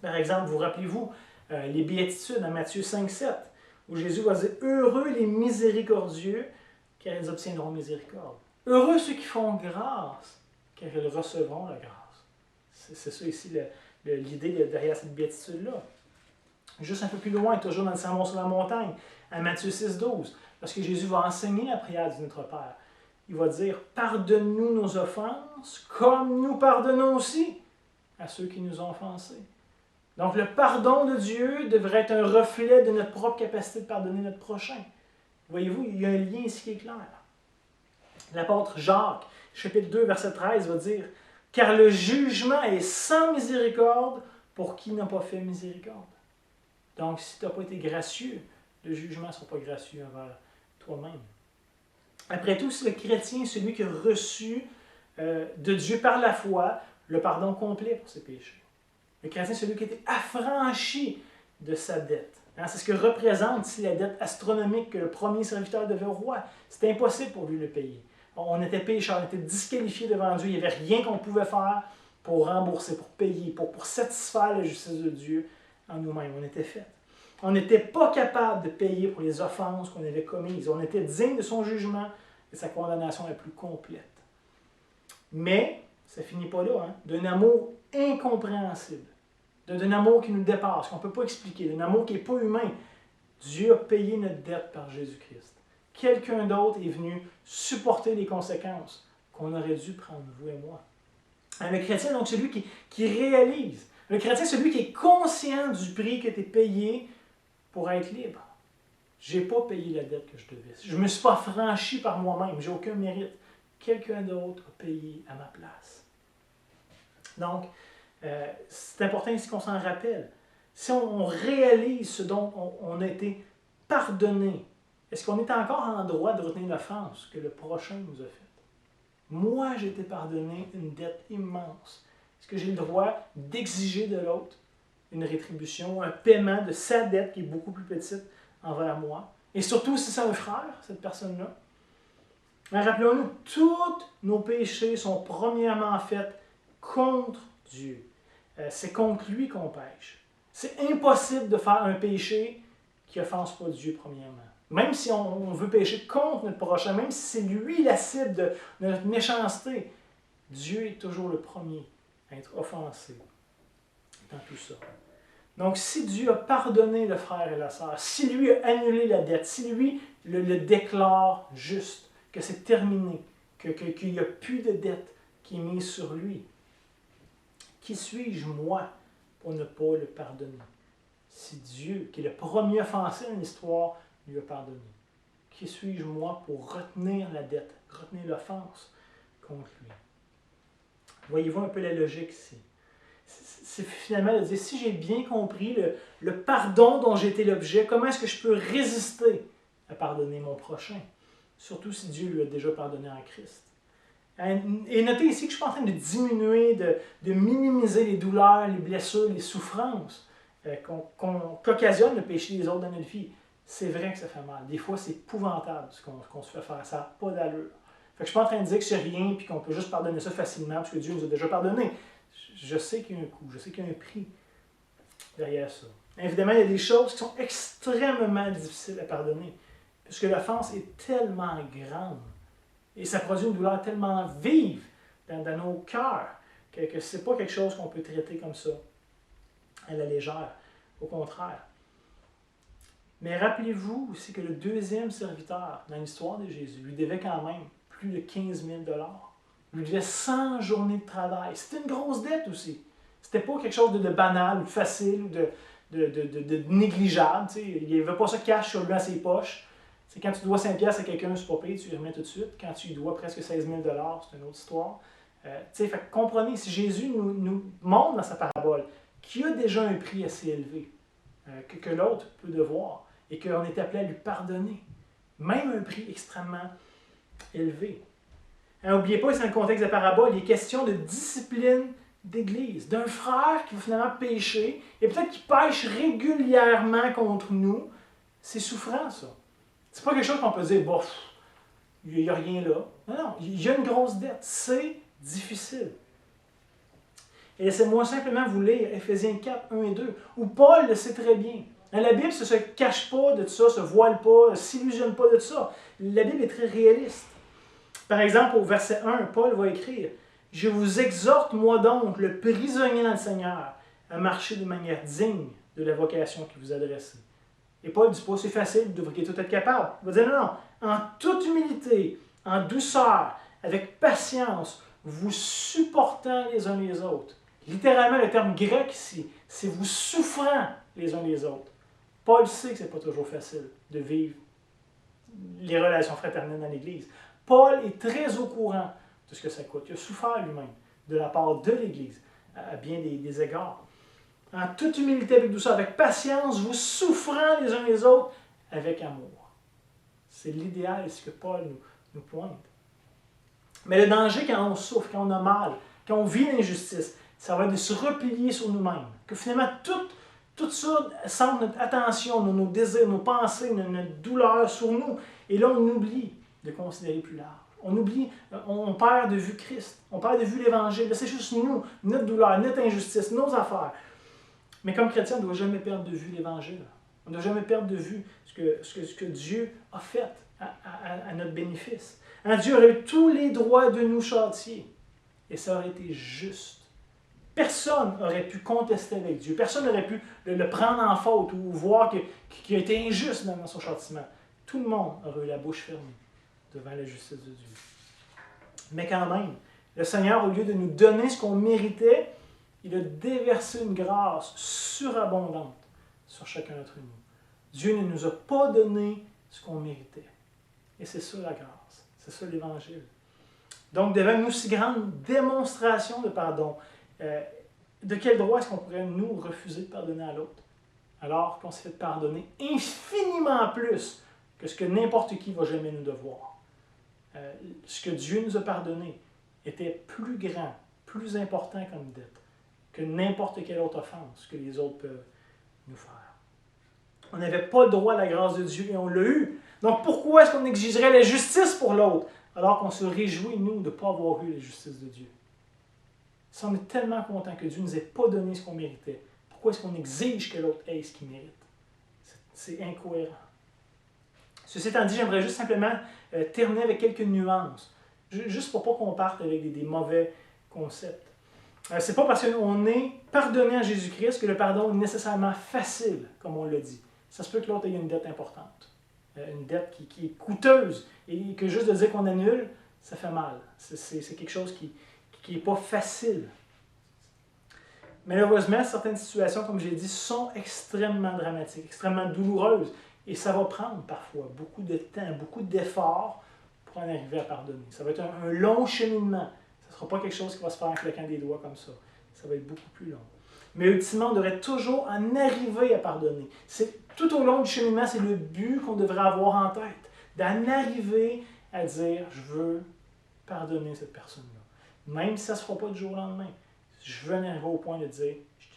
A: Par exemple, vous rappelez-vous les béatitudes en Matthieu 5-7, où Jésus va dire « Heureux les miséricordieux, car ils obtiendront miséricorde. Heureux ceux qui font grâce, car ils recevront la grâce. » C'est ça ici l'idée derrière cette béatitude-là. Juste un peu plus loin, toujours dans le Sermon sur la montagne, à Matthieu 6-12, lorsque Jésus va enseigner la prière du Notre Père, il va dire « Pardonne-nous nos offenses, comme nous pardonnons aussi à ceux qui nous ont offensés. » Donc le pardon de Dieu devrait être un reflet de notre propre capacité de pardonner notre prochain. Voyez-vous, il y a un lien ici qui est clair. L'apôtre Jacques, chapitre 2, verset 13, va dire « Car le jugement est sans miséricorde pour qui n'a pas fait miséricorde. » Donc, si tu n'as pas été gracieux, le jugement ne sera pas gracieux envers toi-même. Après tout, si le chrétien est celui qui a reçu de Dieu par la foi le pardon complet pour ses péchés. Le chrétien est celui qui a été affranchi de sa dette. Hein, c'est ce que représente ici la dette astronomique que le premier serviteur devait au roi. C'était impossible pour lui de le payer. On était pécheurs, on était disqualifiés devant Dieu. Il n'y avait rien qu'on pouvait faire pour rembourser, pour payer, pour satisfaire la justice de Dieu en nous-mêmes. On était faits. On n'était pas capable de payer pour les offenses qu'on avait commises. On était digne de son jugement et de sa condamnation la plus complète. Mais, ça ne finit pas là, hein, d'un amour incompréhensible, d'un amour qui nous dépasse, qu'on ne peut pas expliquer, d'un amour qui n'est pas humain. Dieu a payé notre dette par Jésus-Christ. Quelqu'un d'autre est venu supporter les conséquences qu'on aurait dû prendre, vous et moi. Le chrétien, donc, celui qui réalise. Le chrétien, celui qui est conscient du prix qui a été payé pour être libre. Je n'ai pas payé la dette que je devais. Je ne me suis pas franchi par moi-même. Je n'ai aucun mérite. Quelqu'un d'autre a payé à ma place. Donc, c'est important ici qu'on s'en rappelle. Si on réalise ce dont on a été pardonné, est-ce qu'on est encore en droit de retenir l'offense que le prochain nous a faite? Moi, j'ai été pardonné une dette immense. Est-ce que j'ai le droit d'exiger de l'autre une rétribution, un paiement de sa dette qui est beaucoup plus petite envers moi? Et surtout si c'est un frère, cette personne-là. Mais rappelons-nous, tous nos péchés sont premièrement faits contre Dieu. C'est contre lui qu'on pêche. C'est impossible de faire un péché qui n'offense pas Dieu premièrement. Même si on veut pécher contre notre prochain, même si c'est lui la cible de notre méchanceté, Dieu est toujours le premier à être offensé dans tout ça. Donc, si Dieu a pardonné le frère et la sœur, si lui a annulé la dette, si lui le déclare juste, que c'est terminé, qu'il n'y a plus de dette qui est mise sur lui, qui suis-je, moi, pour ne pas le pardonner? Si Dieu, qui est le premier offensé dans l'histoire, lui a pardonné. Qui suis-je, moi, pour retenir la dette, retenir l'offense contre lui? Voyez-vous un peu la logique ici? C'est finalement de dire, si j'ai bien compris le pardon dont j'ai été l'objet, comment est-ce que je peux résister à pardonner mon prochain? Surtout si Dieu lui a déjà pardonné en Christ. Et notez ici que je ne suis pas en train de diminuer, de minimiser les douleurs, les blessures, les souffrances qu'occasionne le péché des autres dans notre vie. C'est vrai que ça fait mal. Des fois, c'est épouvantable ce qu'on se fait faire. Ça n'a pas d'allure. Je ne suis pas en train de dire que c'est rien et qu'on peut juste pardonner ça facilement parce que Dieu nous a déjà pardonné. Je sais qu'il y a un coût, je sais qu'il y a un prix derrière ça. Évidemment, il y a des choses qui sont extrêmement difficiles à pardonner puisque l'offense est tellement grande et ça produit une douleur tellement vive dans nos cœurs que ce n'est pas quelque chose qu'on peut traiter comme ça à la légère. Au contraire. Mais rappelez-vous aussi que le deuxième serviteur dans l'histoire de Jésus lui devait quand même plus de 15 000 $. Lui devait 100 journées de travail. C'était une grosse dette aussi. C'était pas quelque chose de banal ou de facile ou de négligeable. T'sais. Il n'y avait pas ça cash sur lui dans ses poches. C'est quand tu dois 5 piastres à quelqu'un, c'est pas payé, tu lui remets tout de suite. Quand tu lui dois presque 16 000 $, c'est une autre histoire. Comprenez, si Jésus nous montre dans sa parabole qu'il y a déjà un prix assez élevé que l'autre peut devoir et qu'on est appelé à lui pardonner, même un prix extrêmement élevé. N'oubliez pas, c'est dans le contexte de la parabole, il est question de discipline d'Église, d'un frère qui va finalement pécher, et peut-être qu'il pêche régulièrement contre nous. C'est souffrant, ça. C'est pas quelque chose qu'on peut dire, bof, il n'y a rien là. Non, il y a une grosse dette. C'est difficile. Et laissez-moi simplement vous lire Éphésiens 4, 1 et 2, où Paul le sait très bien. La Bible ne se cache pas de ça, ne se voile pas, ne s'illusionne pas de ça. La Bible est très réaliste. Par exemple, au verset 1, Paul va écrire « Je vous exhorte, moi donc, le prisonnier dans le Seigneur, à marcher de manière digne de la vocation qui vous adresse. » Et Paul ne dit pas « c'est facile, vous devriez tout être capable ». Il va dire « non, en toute humilité, en douceur, avec patience, vous supportant les uns les autres. » Littéralement, le terme grec ici, c'est « vous souffrant les uns les autres ». Paul sait que ce n'est pas toujours facile de vivre les relations fraternelles dans l'Église. Paul est très au courant de ce que ça coûte. Il a souffert lui-même de la part de l'Église à bien des égards. En toute humilité avec douceur, avec patience, vous souffrant les uns les autres avec amour. C'est l'idéal, ce que Paul nous pointe. Mais le danger quand on souffre, quand on a mal, quand on vit l'injustice, ça va être de se replier sur nous-mêmes. Que finalement, tout ça centre notre attention, nos désirs, nos pensées, notre douleur sur nous. Et là, on oublie de considérer plus large. On oublie, on perd de vue Christ, on perd de vue l'Évangile. Là, c'est juste nous, notre douleur, notre injustice, nos affaires. Mais comme chrétien, on ne doit jamais perdre de vue l'Évangile. On ne doit jamais perdre de vue ce que Dieu a fait à notre bénéfice. Dieu aurait eu tous les droits de nous châtier. Et ça aurait été juste. Personne n'aurait pu contester avec Dieu. Personne n'aurait pu le prendre en faute ou voir qu'il a été injuste dans son châtiment. Tout le monde aurait eu la bouche fermée devant la justice de Dieu. Mais quand même, le Seigneur, au lieu de nous donner ce qu'on méritait, il a déversé une grâce surabondante sur chacun d'entre nous. Dieu ne nous a pas donné ce qu'on méritait. Et c'est ça la grâce. C'est ça l'Évangile. Donc, devant une aussi grande démonstration de pardon, de quel droit est-ce qu'on pourrait nous refuser de pardonner à l'autre, alors qu'on s'est fait pardonner infiniment plus que ce que n'importe qui va jamais nous devoir. Ce que Dieu nous a pardonné était plus grand, plus important comme dette que n'importe quelle autre offense que les autres peuvent nous faire. On n'avait pas le droit à la grâce de Dieu et on l'a eu. Donc pourquoi est-ce qu'on exigerait la justice pour l'autre alors qu'on se réjouit, nous, de ne pas avoir eu la justice de Dieu? Si on est tellement content que Dieu ne nous ait pas donné ce qu'on méritait, pourquoi est-ce qu'on exige que l'autre ait ce qu'il mérite? C'est incohérent. Ceci étant dit, j'aimerais juste simplement terminer avec quelques nuances, juste pour pas qu'on parte avec des mauvais concepts. C'est pas parce qu'on est pardonné en Jésus-Christ que le pardon est nécessairement facile, comme on l'a dit. Ça se peut que l'autre ait une dette importante, une dette qui est coûteuse, et que juste de dire qu'on annule, ça fait mal. C'est quelque chose qui n'est pas facile. Malheureusement, certaines situations, comme j'ai dit, sont extrêmement dramatiques, extrêmement douloureuses. Et ça va prendre parfois beaucoup de temps, beaucoup d'efforts pour en arriver à pardonner. Ça va être un long cheminement. Ce ne sera pas quelque chose qui va se faire en claquant des doigts comme ça. Ça va être beaucoup plus long. Mais ultimement, on devrait toujours en arriver à pardonner. Tout au long du cheminement, c'est le but qu'on devrait avoir en tête. D'en arriver à dire « je veux pardonner cette personne-là ». Même si ça ne se fera pas du jour au lendemain. Je veux en arriver au point de dire «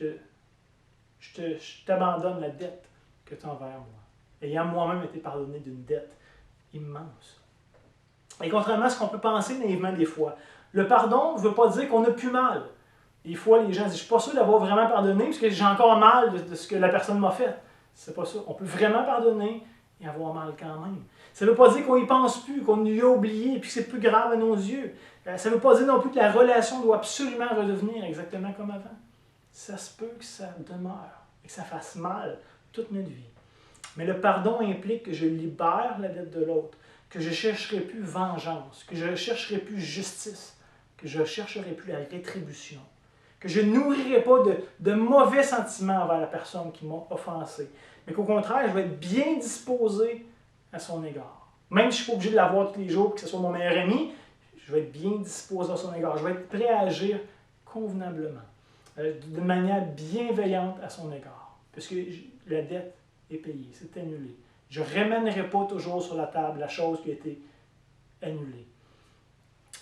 A: je t'abandonne la dette que tu as envers moi ». Ayant moi-même été pardonné d'une dette immense. Et contrairement à ce qu'on peut penser naïvement des fois, le pardon ne veut pas dire qu'on n'a plus mal. Des fois, les gens disent « je ne suis pas sûr d'avoir vraiment pardonné parce que j'ai encore mal de ce que la personne m'a fait ». C'est pas ça. On peut vraiment pardonner et avoir mal quand même. Ça ne veut pas dire qu'on n'y pense plus, qu'on y a oublié et que c'est plus grave à nos yeux. Ça ne veut pas dire non plus que la relation doit absolument redevenir exactement comme avant. Ça se peut que ça demeure et que ça fasse mal toute notre vie. Mais le pardon implique que je libère la dette de l'autre, que je ne chercherai plus vengeance, que je ne chercherai plus justice, que je ne chercherai plus la rétribution, que je ne nourrirai pas de mauvais sentiments envers la personne qui m'a offensé, mais qu'au contraire, je vais être bien disposé à son égard. Même si je ne suis pas obligé de l'avoir tous les jours et que ce soit mon meilleur ami, je vais être bien disposé à son égard. Je vais être prêt à agir convenablement, de manière bienveillante à son égard, parce que la dette est payé, c'est annulé. Je ne ramènerai pas toujours sur la table la chose qui a été annulée.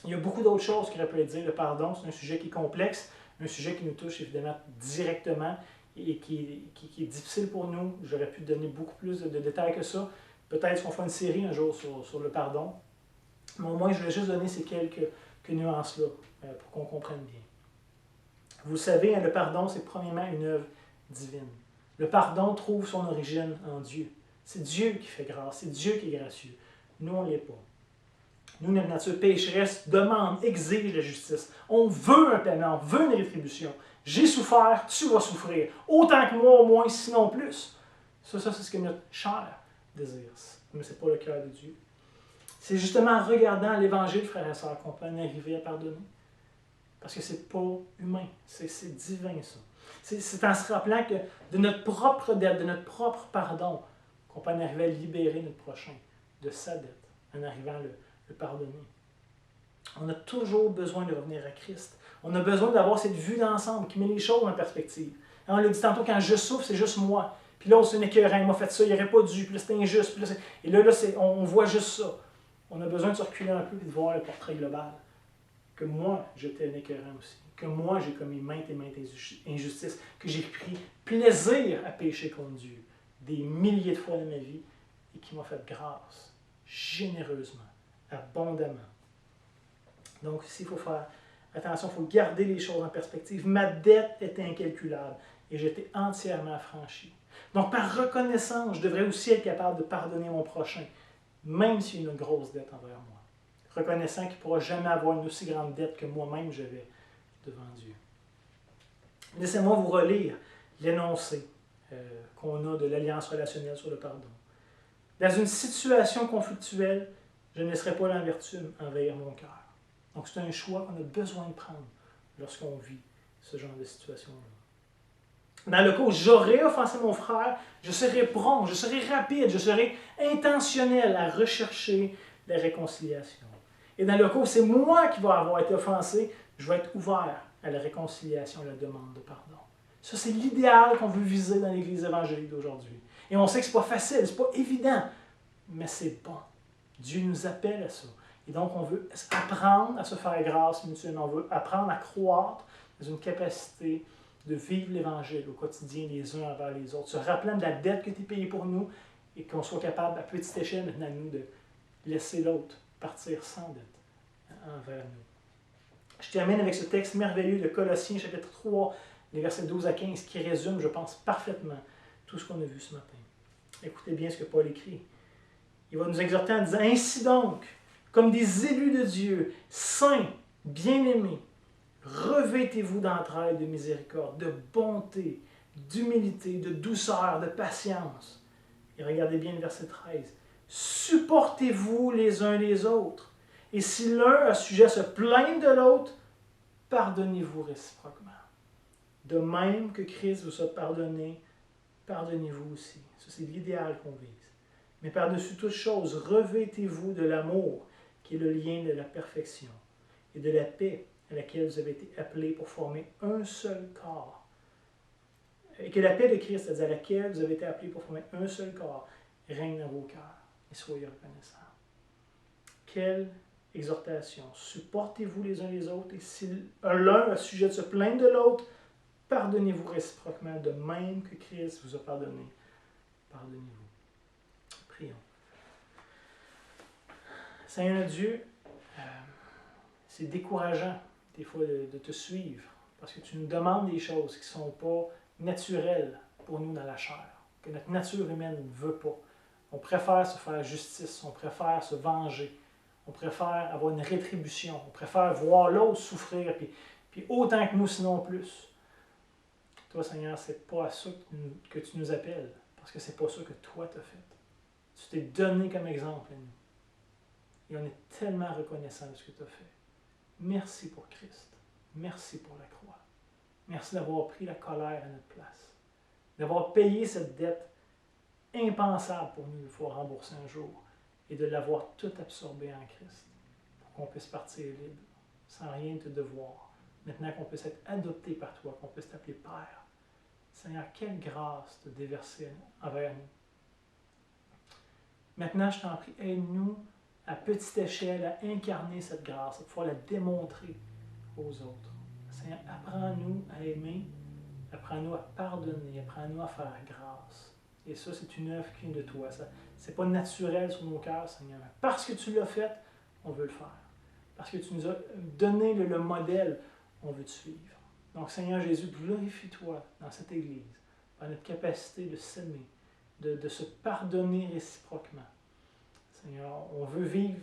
A: Il y a beaucoup d'autres choses qu'il aurait pu dire. Le pardon, c'est un sujet qui est complexe, un sujet qui nous touche évidemment directement et qui est difficile pour nous. J'aurais pu donner beaucoup plus de détails que ça. Peut-être qu'on fera une série un jour sur le pardon. Mais au moins, je vais juste donner ces quelques nuances-là pour qu'on comprenne bien. Vous savez, le pardon, c'est premièrement une œuvre divine. Le pardon trouve son origine en Dieu. C'est Dieu qui fait grâce, c'est Dieu qui est gracieux. Nous, on ne l'est pas. Nous, notre nature pécheresse demande, exige la justice. On veut un paiement, on veut une rétribution. J'ai souffert, tu vas souffrir. Autant que moi, au moins, sinon plus. Ça c'est ce que notre chair désire. Mais ce n'est pas le cœur de Dieu. C'est justement en regardant l'Évangile, frères et sœurs, qu'on peut en arriver à pardonner. Parce que ce n'est pas humain, c'est divin ça. C'est en se rappelant que de notre propre dette, de notre propre pardon, qu'on peut en arriver à libérer notre prochain de sa dette, en arrivant à le pardonner. On a toujours besoin de revenir à Christ. On a besoin d'avoir cette vue d'ensemble qui met les choses en perspective. On l'a dit tantôt, quand je souffre, c'est juste moi. Puis l'autre, c'est un écœurant, il m'a fait ça, il n'aurait pas dû, puis là, c'est injuste. Puis là, et là, on voit juste ça. On a besoin de se reculer un peu et de voir le portrait global. Que moi, j'étais un écœurant aussi. Que moi, j'ai commis maintes et maintes injustices. Que j'ai pris plaisir à pécher contre Dieu des milliers de fois dans ma vie et qui m'a fait grâce, généreusement, abondamment. Donc ici, il faut faire attention, il faut garder les choses en perspective. Ma dette était incalculable et j'étais entièrement affranchi. Donc par reconnaissance, je devrais aussi être capable de pardonner mon prochain, même s'il a une grosse dette envers moi. Reconnaissant qu'il ne pourra jamais avoir une aussi grande dette que moi-même j'avais devant Dieu. Laissez-moi vous relire l'énoncé qu'on a de l'alliance relationnelle sur le pardon. Dans une situation conflictuelle, je ne laisserai pas l'amertume envahir mon cœur. Donc c'est un choix qu'on a besoin de prendre lorsqu'on vit ce genre de situation-là. Dans le cas où j'aurais offensé mon frère, je serai prompt, je serai rapide, je serai intentionnel à rechercher la réconciliation. Et dans le cas où c'est moi qui vais avoir été offensé, je vais être ouvert à la réconciliation, à la demande de pardon. Ça, c'est l'idéal qu'on veut viser dans l'Église évangélique d'aujourd'hui. Et on sait que ce n'est pas facile, ce n'est pas évident, mais c'est bon. Dieu nous appelle à ça. Et donc, on veut apprendre à se faire grâce mutuellement. On veut apprendre à croître dans une capacité de vivre l'Évangile au quotidien les uns envers les autres, se rappelant de la dette que tu as payée pour nous et qu'on soit capable, à petite échelle maintenant, nous, de laisser l'autre partir sans dette envers nous. Je termine avec ce texte merveilleux de Colossiens, chapitre 3, les versets 12 à 15, qui résume, je pense, parfaitement tout ce qu'on a vu ce matin. Écoutez bien ce que Paul écrit. Il va nous exhorter en disant « Ainsi donc, comme des élus de Dieu, saints, bien-aimés, revêtez-vous d'entrailles de miséricorde, de bonté, d'humilité, de douceur, de patience. » Et regardez bien le verset 13. « Supportez-vous les uns les autres. Et si l'un a sujet à se plaindre de l'autre, pardonnez-vous réciproquement. De même que Christ vous a pardonné, pardonnez-vous aussi. » Ça, c'est l'idéal qu'on vise. Mais par-dessus toute chose, revêtez-vous de l'amour, qui est le lien de la perfection, et de la paix à laquelle vous avez été appelés pour former un seul corps. Et que la paix de Christ, c'est-à-dire à laquelle vous avez été appelés pour former un seul corps, règne dans vos cœurs. Et soyez reconnaissants. Quelle exhortation. Supportez-vous les uns les autres, et si l'un a sujet de se plaindre de l'autre, pardonnez-vous réciproquement, de même que Christ vous a pardonné. Pardonnez-vous. Prions. Seigneur Dieu, c'est décourageant des fois de te suivre, parce que tu nous demandes des choses qui ne sont pas naturelles pour nous dans la chair, que notre nature humaine ne veut pas. On préfère se faire justice, on préfère se venger, on préfère avoir une rétribution, on préfère voir l'autre souffrir, puis autant que nous, sinon plus. Toi, Seigneur, c'est pas à ça que tu nous appelles, parce que c'est pas ça que toi t'as fait. Tu t'es donné comme exemple à nous. Et on est tellement reconnaissant de ce que tu as fait. Merci pour Christ. Merci pour la croix. Merci d'avoir pris la colère à notre place. D'avoir payé cette dette impensable pour nous, il faut rembourser un jour. Et de l'avoir tout absorbé en Christ. Pour qu'on puisse partir libre, sans rien te devoir. Maintenant qu'on puisse être adopté par toi, qu'on puisse t'appeler Père. Seigneur, quelle grâce de déverser envers nous. Maintenant, je t'en prie, aide-nous à petite échelle à incarner cette grâce, à pouvoir la démontrer aux autres. Seigneur, apprends-nous à aimer, apprends-nous à pardonner, apprends-nous à faire grâce. Et ça, c'est une œuvre qui vient de toi. Ce n'est pas naturel sur nos cœurs, Seigneur. Parce que tu l'as fait, on veut le faire. Parce que tu nous as donné le modèle, on veut te suivre. Donc, Seigneur Jésus, glorifie-toi dans cette Église, par notre capacité de s'aimer, de se pardonner réciproquement. Seigneur, on veut vivre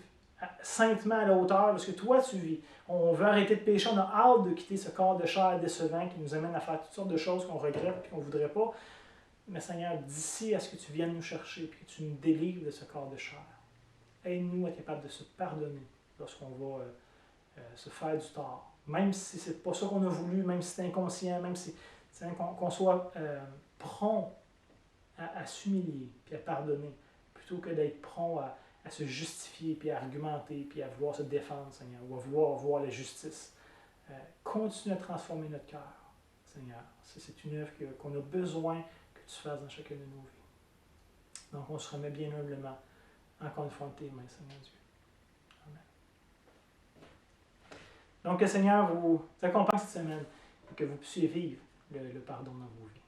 A: saintement à la hauteur de ce que toi tu vis. On veut arrêter de pécher, on a hâte de quitter ce corps de chair décevant qui nous amène à faire toutes sortes de choses qu'on regrette et qu'on ne voudrait pas. Mais Seigneur, d'ici à ce que tu viennes nous chercher et que tu nous délivres de ce corps de chair, aide-nous à être capables de se pardonner lorsqu'on va se faire du tort. Même si ce n'est pas ça qu'on a voulu, même si c'est inconscient, même si qu'on soit prompt à s'humilier et à pardonner, plutôt que d'être prompt à se justifier, puis à argumenter, puis à vouloir se défendre, Seigneur, ou à vouloir voir la justice. Continue à transformer notre cœur, Seigneur. C'est une œuvre qu'on a besoin que tu fasses dans chacune de nos vies. Donc, on se remet bien humblement, encore une fois, entre tes mains, Seigneur Dieu. Amen. Donc, que le Seigneur vous accompagne cette semaine et que vous puissiez vivre le pardon dans vos vies.